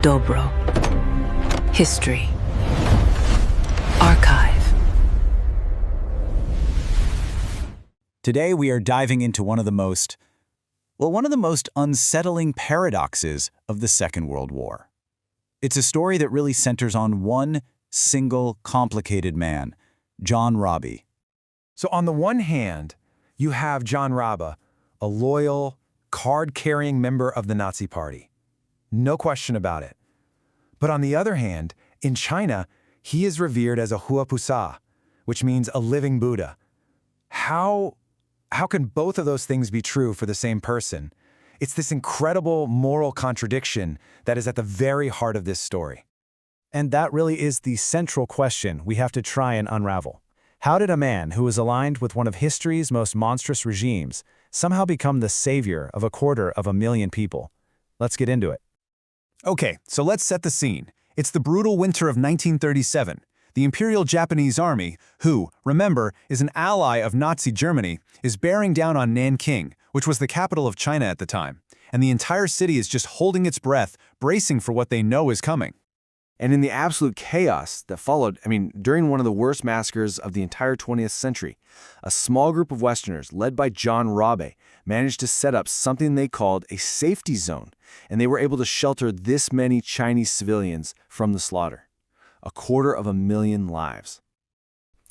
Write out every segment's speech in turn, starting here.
Dobro. History. Archive. Today we are diving into one of the most unsettling paradoxes of the Second World War. It's a story that really centers on one single complicated man, John Rabe. So on the one hand, you have John Rabe, a loyal, card-carrying member of the Nazi Party. No question about it. But on the other hand, in China, he is revered as a huapusa, which means a living Buddha. How can both of those things be true for the same person? It's this incredible moral contradiction that is at the very heart of this story. And that really is the central question we have to try and unravel. How did a man who was aligned with one of history's most monstrous regimes somehow become the savior of 250,000 people? Let's get into it. Okay, so let's set the scene. It's the brutal winter of 1937. The Imperial Japanese Army, who, remember, is an ally of Nazi Germany, is bearing down on Nanking, which was the capital of China at the time. And the entire city is just holding its breath, bracing for what they know is coming. And in the absolute chaos that followed, during one of the worst massacres of the entire 20th century, a small group of Westerners, led by John Rabe, managed to set up something they called a safety zone, and they were able to shelter this many Chinese civilians from the slaughter. 250,000 lives.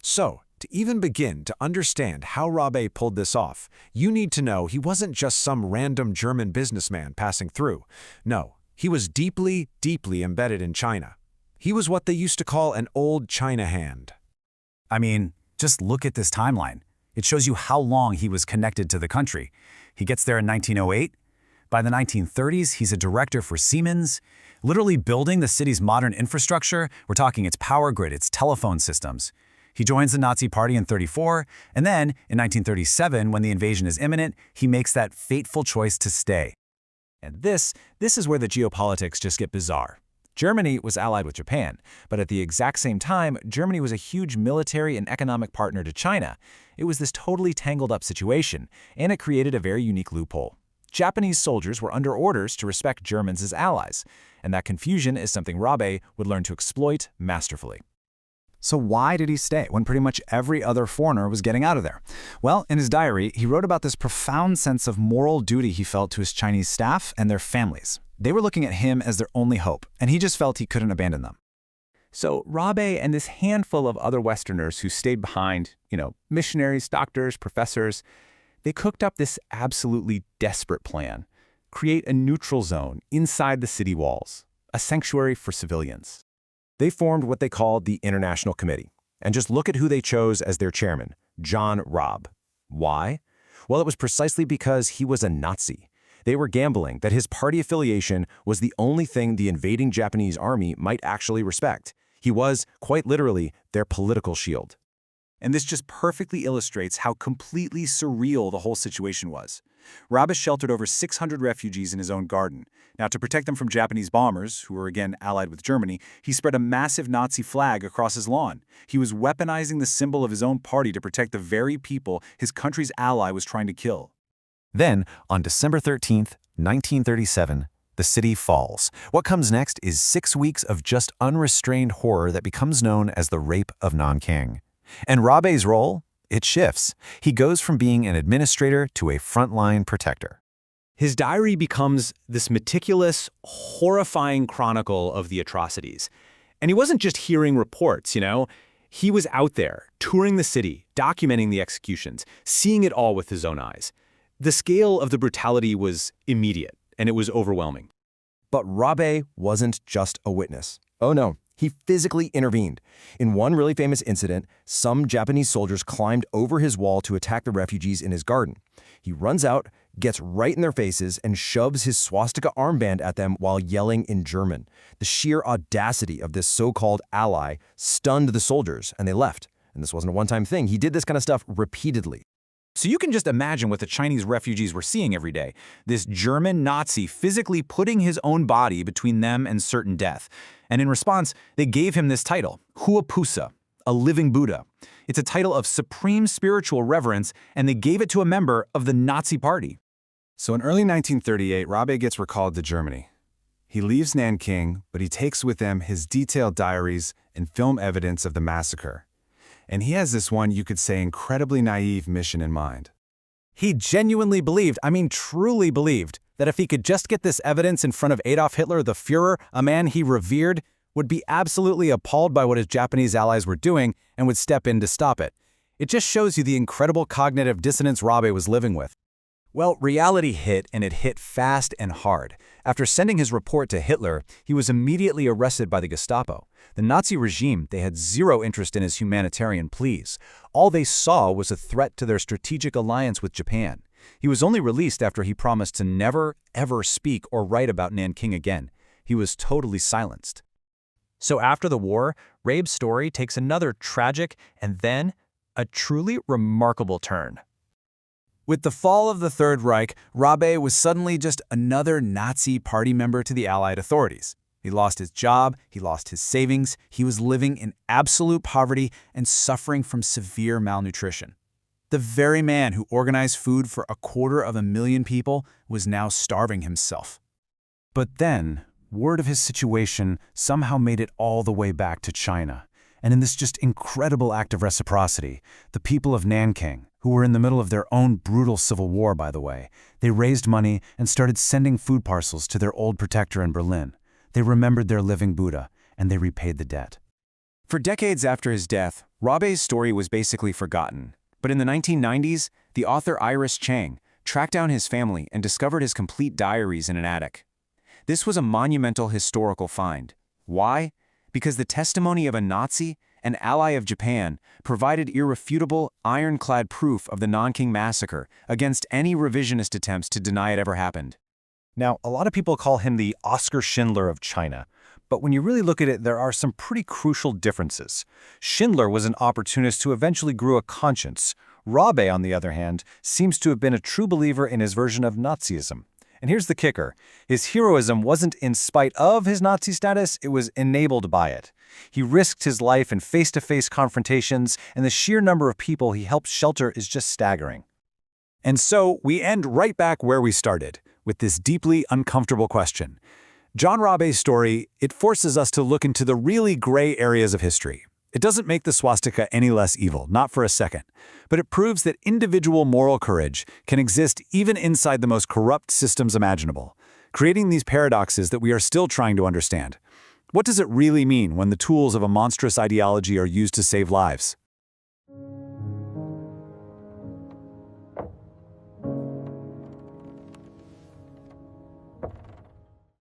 So, to even begin to understand how Rabe pulled this off, you need to know he wasn't just some random German businessman passing through. No, he was deeply, deeply embedded in China. He was what they used to call an old China hand. I mean, just look at this timeline. It shows you how long he was connected to the country. He gets there in 1908. By the 1930s, he's a director for Siemens, literally building the city's modern infrastructure. We're talking its power grid, its telephone systems. He joins the Nazi Party in 1934, and then in 1937, when the invasion is imminent, he makes that fateful choice to stay. And this is where the geopolitics just get bizarre. Germany was allied with Japan, but at the exact same time, Germany was a huge military and economic partner to China. It was this totally tangled up situation, and it created a very unique loophole. Japanese soldiers were under orders to respect Germans as allies, and that confusion is something Rabe would learn to exploit masterfully. So why did he stay when pretty much every other foreigner was getting out of there? Well, in his diary, he wrote about this profound sense of moral duty he felt to his Chinese staff and their families. They were looking at him as their only hope, and he just felt he couldn't abandon them. So Rabe and this handful of other Westerners who stayed behind, missionaries, doctors, professors, they cooked up this absolutely desperate plan. Create a neutral zone inside the city walls, a sanctuary for civilians. They formed what they called the International Committee. And just look at who they chose as their chairman, John Rabe. Why? Well, it was precisely because he was a Nazi. They were gambling that his party affiliation was the only thing the invading Japanese army might actually respect. He was, quite literally, their political shield. And this just perfectly illustrates how completely surreal the whole situation was. Rabe sheltered over 600 refugees in his own garden. Now, to protect them from Japanese bombers, who were again allied with Germany, he spread a massive Nazi flag across his lawn. He was weaponizing the symbol of his own party to protect the very people his country's ally was trying to kill. Then, on December 13th, 1937, the city falls. What comes next is 6 weeks of just unrestrained horror that becomes known as the Rape of Nanking. And Rabe's role? It shifts. He goes from being an administrator to a frontline protector. His diary becomes this meticulous, horrifying chronicle of the atrocities. And he wasn't just hearing reports, He was out there, touring the city, documenting the executions, seeing it all with his own eyes. The scale of the brutality was immediate, and it was overwhelming. But Rabe wasn't just a witness. Oh no, he physically intervened. In one really famous incident, some Japanese soldiers climbed over his wall to attack the refugees in his garden. He runs out, gets right in their faces, and shoves his swastika armband at them while yelling in German. The sheer audacity of this so-called ally stunned the soldiers, and they left. And this wasn't a one-time thing. He did this kind of stuff repeatedly. So you can just imagine what the Chinese refugees were seeing every day. This German Nazi physically putting his own body between them and certain death. And in response, they gave him this title, Huapusa, a living Buddha. It's a title of supreme spiritual reverence, and they gave it to a member of the Nazi Party. So in early 1938, Rabe gets recalled to Germany. He leaves Nanking, but he takes with him his detailed diaries and film evidence of the massacre. And he has this one, you could say, incredibly naive mission in mind. He genuinely believed, I mean truly believed, that if he could just get this evidence in front of Adolf Hitler, the Führer, a man he revered, would be absolutely appalled by what his Japanese allies were doing and would step in to stop it. It just shows you the incredible cognitive dissonance Rabe was living with. Well, reality hit, and it hit fast and hard. After sending his report to Hitler, he was immediately arrested by the Gestapo. The Nazi regime, they had zero interest in his humanitarian pleas. All they saw was a threat to their strategic alliance with Japan. He was only released after he promised to never, ever speak or write about Nanking again. He was totally silenced. So after the war, Rabe's story takes another tragic and then a truly remarkable turn. With the fall of the Third Reich, Rabe was suddenly just another Nazi party member to the Allied authorities. He lost his job, he lost his savings, he was living in absolute poverty and suffering from severe malnutrition. The very man who organized food for 250,000 people was now starving himself. But then, word of his situation somehow made it all the way back to China. And in this just incredible act of reciprocity, the people of Nanking, who were in the middle of their own brutal civil war, by the way, they raised money and started sending food parcels to their old protector in Berlin. They remembered their living Buddha, and they repaid the debt. For decades after his death, Rabe's story was basically forgotten. But in the 1990s, the author Iris Chang tracked down his family and discovered his complete diaries in an attic. This was a monumental historical find. Why? Because the testimony of a Nazi, an ally of Japan, provided irrefutable, ironclad proof of the Nanking massacre against any revisionist attempts to deny it ever happened. Now, a lot of people call him the Oskar Schindler of China. But when you really look at it, there are some pretty crucial differences. Schindler was an opportunist who eventually grew a conscience. Rabe, on the other hand, seems to have been a true believer in his version of Nazism. And here's the kicker. His heroism wasn't in spite of his Nazi status, it was enabled by it. He risked his life in face-to-face confrontations, and the sheer number of people he helped shelter is just staggering. And so we end right back where we started, with this deeply uncomfortable question. John Rabe's story, it forces us to look into the really gray areas of history. It doesn't make the swastika any less evil, not for a second. But it proves that individual moral courage can exist even inside the most corrupt systems imaginable, creating these paradoxes that we are still trying to understand. What does it really mean when the tools of a monstrous ideology are used to save lives?